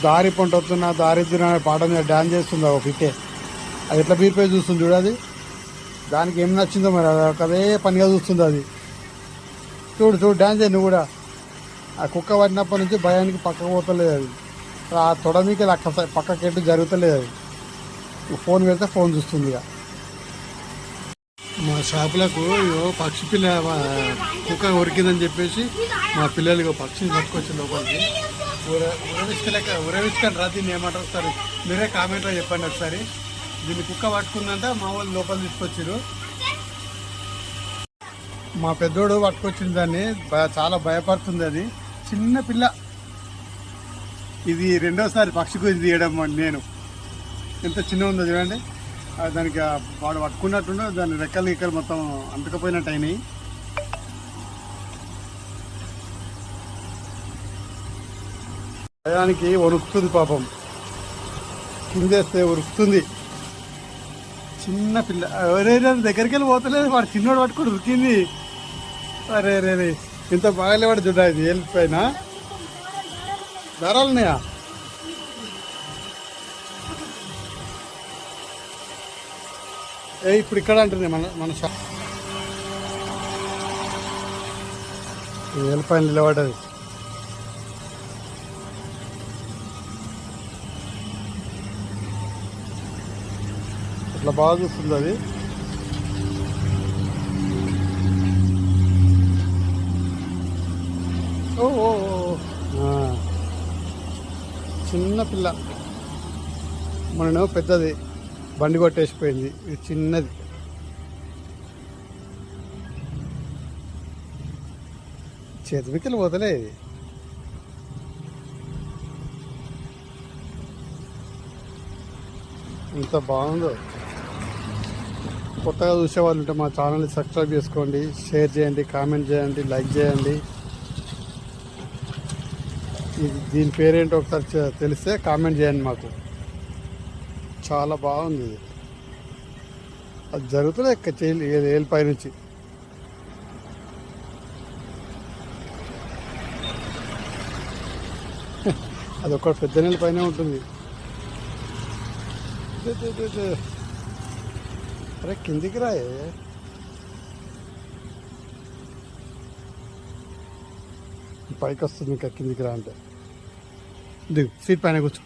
దారి పంట వస్తున్నా దారిద్ర్యం అనే పాట మీద డ్యాన్స్ చేస్తుంది ఒక పిట్టే. అది ఎట్లా బీరిపోయి చూస్తుంది చూడు. అది దానికి ఏం నచ్చిందో మరి అదే పనిగా చూస్తుంది అది. చూడు చూడు డ్యాన్స్ చేయి నువ్వు కూడా. ఆ కుక్క పడినప్పటి నుంచి భయానికి పక్కకు పోతలేదు అది. ఆ తొడ మీకు పక్కకి ఎటు జరుగుతలేదు అది. ఫోన్ పెడితే ఫోన్ చూస్తుంది ఇక. మా షాపులకు పక్షి పిల్ల కుక్క ఉరికిందని చెప్పేసి మా పిల్లలు పక్షిని పట్టుకొచ్చి లోపలికి ఉరవించుకొని రా. దీన్ని ఏమంటారు ఒకసారి మీరే కామెంట్లో చెప్పండి ఒకసారి. దీన్ని కుక్క పట్టుకుందంట, మా వాళ్ళు లోపల తీసుకొచ్చారు. మా పెద్దోడు పట్టుకొచ్చింది దాన్ని. చాలా భయపడుతుంది అది. చిన్న పిల్ల. ఇది రెండోసారి పక్షి గురించి తీయడం నేను. ఎంత చిన్న ఉందో చూడండి. దానికి వాడు పట్టుకున్నట్టుండో దాని రెక్కలు మొత్తం అంటుకపోయినట్టు అయినాయి. భయానికి వణుకుతుంది పాపం. కిందేస్తే ఉరుకుతుంది. చిన్న పిల్ల. అరే దగ్గరికి వెళ్ళి పోతలేదు. వాడు చిన్నోడు పట్టుకుని ఉరికింది. అరే రే ఇంత బాగాలేవాడు చూడ. ఇది వెళ్ళిపోయిన ధరలున్నాయా? ఇప్పుడు ఇక్కడ అంటుంది మన షాప్. వెళ్ళిపోయిన నిలబడ్డది. ఇట్లా బాగా చూస్తుంది అది. ఓ చిన్న పిల్ల. మనను పెద్దది బండి కొట్టేసిపోయింది. ఇది చిన్నది. చేతికి పోతలే ఇది. ఇంత బాగుందో. కొత్తగా చూసేవాళ్ళు ఉంటే మా ఛానల్ని సబ్స్క్రైబ్ చేసుకోండి, షేర్ చేయండి, కామెంట్ చేయండి, లైక్ చేయండి. దీని పేరేంటో ఒకసారి తెలిస్తే కామెంట్ చేయండి మాకు. చాలా బాగుంది ఇది. అది జరుగుతుంది ఏళ్ళపై నుంచి. అది ఒక పెద్ద నెల పైన ఉంటుంది. అరే కిందికి రాయే. పైకి వస్తుంది ఇంకా కిందికి రా అంటే. దిగు సీట్ పైన కూర్చో.